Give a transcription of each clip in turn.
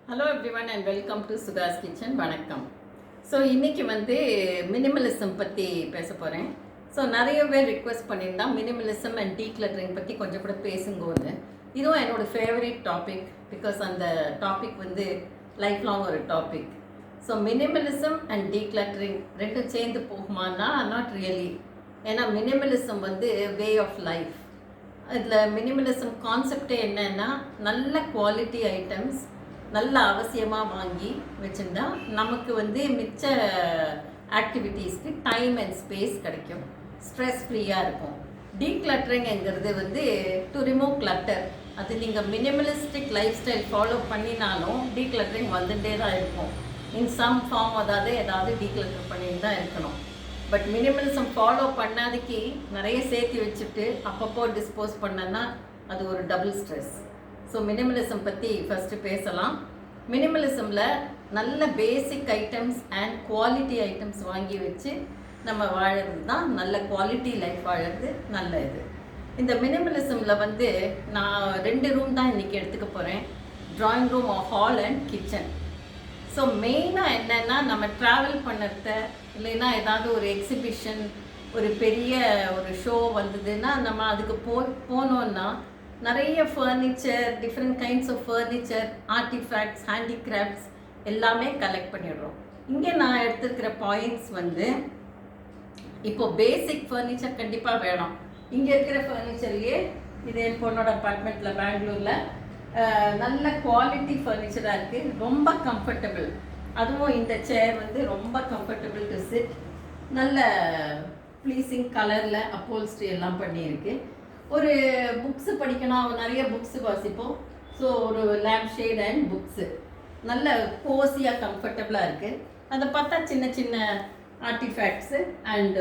Hello everyone and welcome to Sudha's kitchen. வணக்கம். So இன்றைக்கி minimalism பற்றி பேச போகிறேன். ஸோ நிறைய பேர் ரிக்வெஸ்ட் பண்ணியிருந்தா மினிமலிசம் அண்ட் டீக்ளட்டரிங் பற்றி கொஞ்சம் கூட பேசுங்கன்னு. இதுவும் என்னோடய ஃபேவரட் டாபிக். பிகாஸ் அந்த டாபிக் லைஃப் லாங் ஒரு topic. So minimalism and decluttering ரெண்டும் சேர்ந்து போகுமானா நாட் ரியலி. ஏன்னா மினிமலிசம் வே ஆஃப் லைஃப். இதில் மினிமலிசம் கான்செப்டே என்னன்னா நல்ல குவாலிட்டி ஐட்டம்ஸ் நல்ல அவசியமாக வாங்கி வச்சுருந்தா நமக்கு மிச்ச ஆக்டிவிட்டீஸ்க்கு டைம் அண்ட் ஸ்பேஸ் கிடைக்கும், ஸ்ட்ரெஸ் ஃப்ரீயாக இருக்கும். டீக்ளட்டரிங்கிறது டு ரிமூவ் கிளட்டர். அது நீங்கள் மினிமலிஸ்டிக் லைஃப் ஸ்டைல் ஃபாலோ பண்ணினாலும் டீக்ளட்டரிங் வந்துட்டே தான் இருக்கும். இன் சம் ஃபார்ம் ஏதாவது டீக்ளட்டர் பண்ணிட்டு தான் இருக்கணும். பட் மினிமலிசம் ஃபாலோ பண்ணாதக்கு நிறைய சேர்த்து வச்சுட்டு அப்பப்போ டிஸ்போஸ் பண்ணனா அது ஒரு டபுள் ஸ்ட்ரெஸ். ஸோ மினிமலிசம் பற்றி ஃபஸ்ட்டு பேசலாம். மினிமலிசமில் நல்ல பேசிக் ஐட்டம்ஸ் அண்ட் குவாலிட்டி ஐட்டம்ஸ் வாங்கி வச்சு நம்ம வாழறது தான் நல்ல குவாலிட்டி லைஃப் வாழறது நல்ல இது. இந்த மினிமலிசமில் நான் 2 ரூம் தான் இன்றைக்கி எடுத்துக்க போகிறேன். Drawing room, hall and kitchen. So மெயினாக என்னென்னா நம்ம ட்ராவல் பண்ணுறத இல்லைன்னா ஏதாவது ஒரு எக்ஸிபிஷன், ஒரு பெரிய ஒரு ஷோ வந்ததுன்னா நம்ம அதுக்கு போனோன்னா நிறைய furniture, different kinds of furniture, artefacts, handicrafts எல்லாமே கலெக்ட் பண்ணிடுறோம். இங்கே நான் எடுத்துருக்கிற பாயிண்ட்ஸ் இப்போது பேசிக் ஃபர்னிச்சர் கண்டிப்பாக வேணும். இங்கே இருக்கிற ஃபர்னிச்சர்லேயே இது என் பொண்ணோட அப்பார்ட்மெண்ட்டில் பெங்களூரில் நல்ல குவாலிட்டி ஃபர்னிச்சராக இருக்குது, ரொம்ப கம்ஃபர்டபுள். அதுவும் இந்த சேர் ரொம்ப கம்ஃபர்டபுள் டு சிட், நல்ல ப்ளீஸிங் கலரில் அப்போல்ஸ்ட்ரி எல்லாம் பண்ணியிருக்கு. ஒரு புக்ஸு படிக்கணும், நிறைய புக்ஸு வாசிப்போம். ஸோ ஒரு லேம்ப் ஷேட் அண்ட் புக்ஸு நல்ல கோசியாக கம்ஃபர்டபுளாக இருக்குது. அதை பார்த்தா சின்ன சின்ன ஆர்டிஃபேக்ட்ஸு அண்ட்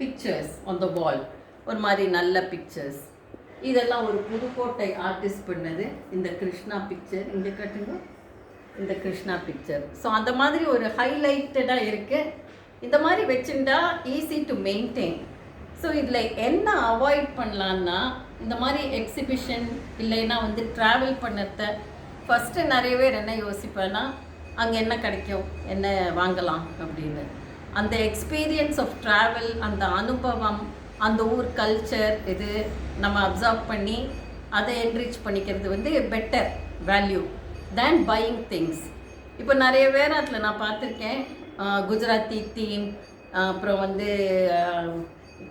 பிக்சர்ஸ் ஆன் த வால், ஒரு மாதிரி நல்ல பிக்சர்ஸ். இதெல்லாம் ஒரு புதுக்கோட்டை ஆர்டிஸ்ட் பண்ணது. இந்த கிருஷ்ணா பிக்சர் இங்கே கட்டுங்க, இந்த கிருஷ்ணா பிக்சர். ஸோ அந்த மாதிரி ஒரு ஹைலைட்டடாக இருக்குது. இந்த மாதிரி வச்சுட்டா ஈஸி டு மெயின்டைன். ஸோ இதில் என்ன அவாய்ட் பண்ணலான்னா, இந்த மாதிரி எக்ஸிபிஷன் இல்லைன்னா ட்ராவல் பண்ணுறத ஃபஸ்ட்டு நிறைய பேர் என்ன யோசிப்பேன்னா, அங்கே என்ன கிடைக்கும், என்ன வாங்கலாம் அப்படின்னு. அந்த எக்ஸ்பீரியன்ஸ் ஆஃப் ட்ராவல், அந்த அனுபவம், அந்த ஊர் கல்ச்சர் இது நம்ம அப்சர்வ் பண்ணி அதை என்ரிச் பண்ணிக்கிறது பெட்டர் வேல்யூ தேன் பையிங் திங்ஸ். இப்போ நிறைய பேர் அதில் நான் பார்த்துருக்கேன், குஜராத்தி தீம், அப்புறம்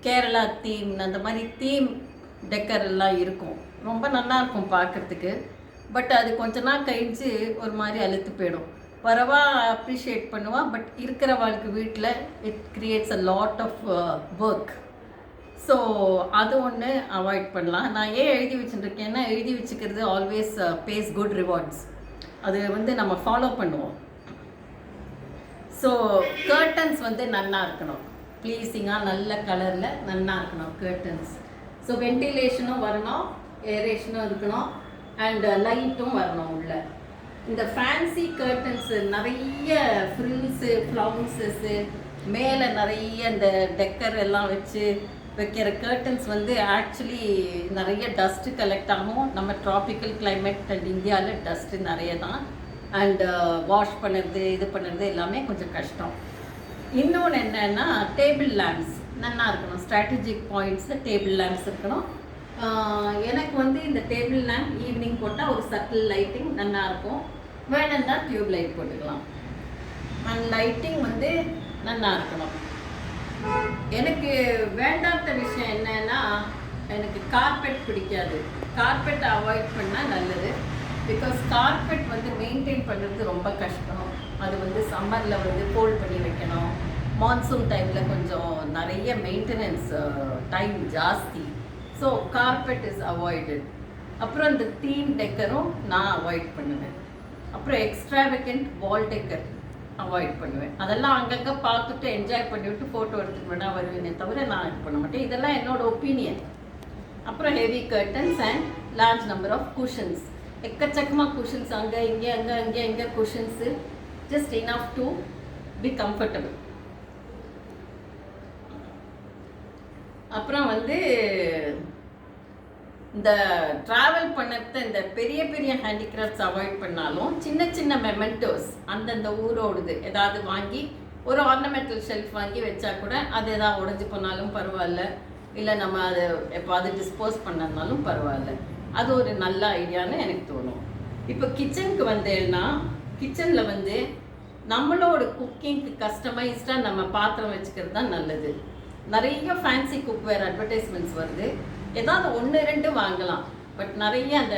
கேரளா தீம், அந்த மாதிரி தீம் டெக்கர் எல்லாம் இருக்கும். ரொம்ப நல்லாயிருக்கும் பார்க்குறதுக்கு. பட் அது கொஞ்ச நாள் கழிச்சு ஒரு மாதிரி அழுத்து போயிடும். பரவா அப்ரிஷியேட் பண்ணுவான், பட் இருக்கிற வாழ்க்கை வீட்டில் it creates a lot of work. So அது ஒன்று அவாய்ட் பண்ணலாம். நான் ஏன் எழுதி வச்சுட்டுருக்கேன்னா, எழுதி வச்சுக்கிறது ஆல்வேஸ் பேஸ் குட் ரிவார்ட்ஸ். அது நம்ம ஃபாலோ பண்ணுவோம். ஸோ கர்டன்ஸ் நல்லா இருக்கணும், ப்ளீஸிங்காக நல்ல கலரில் நல்லா இருக்கணும் கர்டன்ஸ். ஸோ வென்டிலேஷனும் வரணும், ஏரேஷனும் இருக்கணும், அண்ட் லைட்டும் வரணும் உள்ள. இந்த ஃபேன்சி கர்டன்ஸு நிறைய ஃப்ரில்ஸு, ஃப்ளவுன்ஸஸ்ஸு, மேலே நிறைய இந்த டெக்கர் எல்லாம் வச்சு வைக்கிற கர்டன்ஸ் ஆக்சுவலி நிறைய டஸ்ட்டு கலெக்ட் ஆகும். நம்ம ட்ராபிக்கல் கிளைமேட் அண்ட் இந்தியாவில் டஸ்ட்டு நிறைய தான். அண்டு வாஷ் பண்ணுறது, இது பண்ணுறது எல்லாமே கொஞ்சம் கஷ்டம். இன்னொன்று என்னென்னா, டேபிள் லேம்ப்ஸ் நல்லா இருக்கணும். ஸ்ட்ராட்டஜிக் பாயிண்ட்ஸில் டேபிள் லேம்ப்ஸ் இருக்கணும். எனக்கு இந்த டேபிள் லேம்ப் ஈவினிங் போட்டால் ஒரு சட்டில் லைட்டிங் நல்லாயிருக்கும். வேணும்னா டியூப் லைட் போட்டுக்கலாம். அண்ட் லைட்டிங் நல்லா இருக்கணும். எனக்கு வேண்டாத விஷயம் என்னென்னா, எனக்கு கார்பெட் பிடிக்காது. கார்பெட்டை அவாய்ட் பண்ணால் நல்லது. பிகாஸ் கார்பெட் மெயின்டைன் பண்ணுறது ரொம்ப கஷ்டம். அது சம்மரில் ஃபோல்ட் பண்ணி வைக்கணும். மான்சூன் டைமில் கொஞ்சம் நிறைய மெயின்டெனன்ஸ் டைம் ஜாஸ்தி. So carpet is avoided. அப்புறம் இந்த தீம் டெக்கரும் நான் அவாய்ட் பண்ணுவேன். அப்புறம் எக்ஸ்ட்ராவெகண்ட் வால் டெக்கர் அவாய்ட் பண்ணுவேன். அதெல்லாம் அங்கங்கே பார்த்துட்டு என்ஜாய் பண்ணிவிட்டு ஃபோட்டோ எடுத்துகிட்டு வேணா வருவேனே தவிர நான் இது பண்ண மாட்டேன். இதெல்லாம் என்னோடய ஒப்பீனியன். அப்புறம் heavy curtains and large number of cushions. எக்கச்சக்கமாக குஷன்ஸ், அங்கே இங்கே அங்கே cushions, just enough to be comfortable. அப்புறம் இந்த ட்ராவல் பண்ணத இந்த பெரிய பெரிய ஹேண்டிகிராஃப்ட்ஸ் அவாய்ட் பண்ணாலும் சின்ன சின்ன மெமெண்டோஸ் அந்தந்த ஊரோடுது ஏதாவது வாங்கி ஒரு ஆர்னமெண்டல் ஷெல்ஃப் வாங்கி வச்சா கூட அது எதாவது உடஞ்சி போனாலும் பரவாயில்ல, இல்லை நம்ம அதை எப்போது டிஸ்போஸ் பண்ணதுனாலும் பரவாயில்ல. அது ஒரு நல்ல ஐடியான்னு எனக்கு தோணும். இப்போ கிச்சனுக்கு வந்தேன்னா கிச்சனில் வந்து நம்மளோட குக்கிங்க்கு கஸ்டமைஸ்டாக நம்ம பாத்திரம் வச்சுக்கிறது தான் நல்லது. நிறைய ஃபேன்சி குக்வேர் அட்வர்டைஸ்மெண்ட்ஸ் வருது. ஏதாவது 1-2 வாங்கலாம். பட் நிறைய அந்த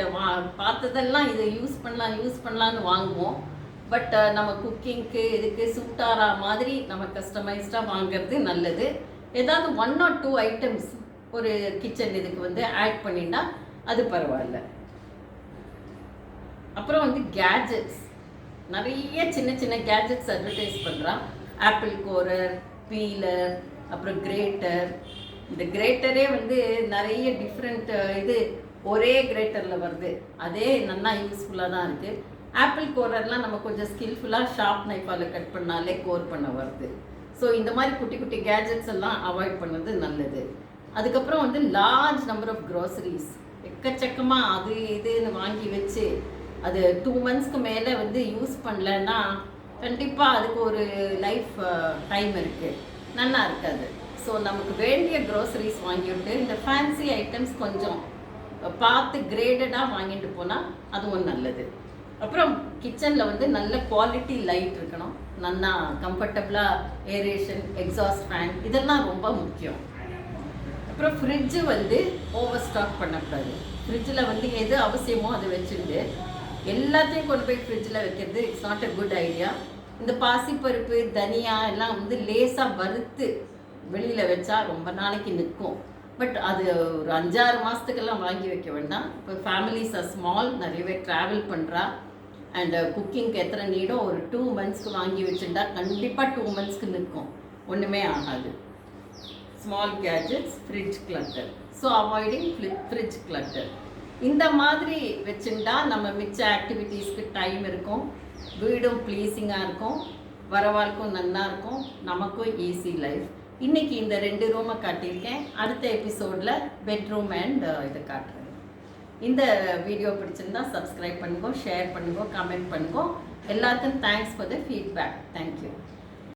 பார்த்ததெல்லாம் இதை யூஸ் பண்ணலான்னு வாங்குவோம். பட் நம்ம குக்கிங்க்கு இதுக்கு சூட்டாரா மாதிரி நம்ம கஸ்டமைஸ்டாக வாங்கிறது நல்லது. ஏதாவது 1 or 2 ஐட்டம்ஸ் ஒரு கிச்சன் இதுக்கு வந்து ஆட் பண்ணினா அது பரவாயில்ல. அப்புறம் வந்து கேஜெட்ஸ், நிறைய சின்ன சின்ன கேஜெட்ஸ் அட்வர்டைஸ் பண்ணுறான். ஆப்பிள் கோரர், பீலர், அப்புறம் கிரேட்டர். இந்த கிரேட்டரே வந்து நிறைய டிஃப்ரெண்ட் இது ஒரே கிரேட்டரில் வருது. அதே நல்லா யூஸ்ஃபுல்லாக தான் இருக்குது. ஆப்பிள் கோரர்லாம் நம்ம கொஞ்சம் ஸ்கில்ஃபுல்லாக ஷார்ப் நைஃபால் கட் பண்ணாலே கோர் பண்ண வருது. ஸோ இந்த மாதிரி குட்டி குட்டி கேஜெட்ஸ் எல்லாம் அவாய்ட் பண்ணுறது நல்லது. அதுக்கப்புறம் வந்து லார்ஜ் நம்பர் ஆஃப் க்ரோசரிஸ் எக்கச்சக்கமாக அது இதுன்னு வாங்கி வச்சு அது 2 monthsக்கு மேலே வந்து யூஸ் பண்ணலன்னா கண்டிப்பாக அதுக்கு ஒரு லைஃப் டைம் இருக்குது, நல்லா இருக்காது. ஸோ நமக்கு வேண்டிய க்ரோசரிஸ் வாங்கிவிட்டு இந்த ஃபேன்சி ஐட்டம்ஸ் கொஞ்சம் பார்த்து கிரேடடாக வாங்கிட்டு போனால் அதுவும் நல்லது. அப்புறம் கிச்சனில் வந்து நல்ல குவாலிட்டி லைட் இருக்கணும், நல்லா கம்ஃபர்டபுளாக ஏரேஷன், எக்ஸாஸ்ட் ஃபேன் இதெல்லாம் ரொம்ப முக்கியம். அப்புறம் ஃப்ரிட்ஜு வந்து ஓவர் ஸ்டாக் பண்ணக்கூடாது. ஃப்ரிட்ஜில் வந்து எது அவசியமோ அதை வச்சுட்டு எல்லாத்தையும் கொண்டு போய் ஃப்ரிட்ஜில் வைக்கிறது it's not a good idea. இந்த பாசிப்பருப்பு, தனியா எல்லாம் வந்து லேசாக வறுத்து வெளியில் வச்சா ரொம்ப நாளைக்கு நிற்கும். பட் அது ஒரு 5-6 மாதத்துக்கெல்லாம் வாங்கி வைக்க வேண்டாம். இப்போ ஃபேமிலிஸ் ஆர் ஸ்மால், நிறைய பேர் ட்ராவல் பண்ணுறா அண்ட் குக்கிங்க்கு எத்தனை நீடோ ஒரு 2 monthsக்கு வாங்கி வச்சுட்டா கண்டிப்பாக 2 monthsக்கு நிற்கும், ஒன்றுமே ஆகாது. Small gadgets, fridge clutter. So avoiding fridge clutter. இந்த மாதிரி வச்சுட்டா நம்ம மிச்ச ஆக்டிவிட்டீஸ்க்கு டைம் இருக்கும், வீடும் ப்ளீஸிங்காக இருக்கும், வரவாழ்க்கும் நல்லா இருக்கும், நமக்கும் ஈஸி லைஃப். இன்றைக்கி இந்த 2 ரூமை காட்டியிருக்கேன். அடுத்த எபிசோடில் பெட்ரூம் அண்ட் இதை காட்டுறேன். இந்த வீடியோ பிடிச்சிருந்தா சப்ஸ்கிரைப் பண்ணுங்க, ஷேர் பண்ணுங்க, கமெண்ட் பண்ணுங்க. எல்லாருக்கும் thanks for the feedback. Thank you.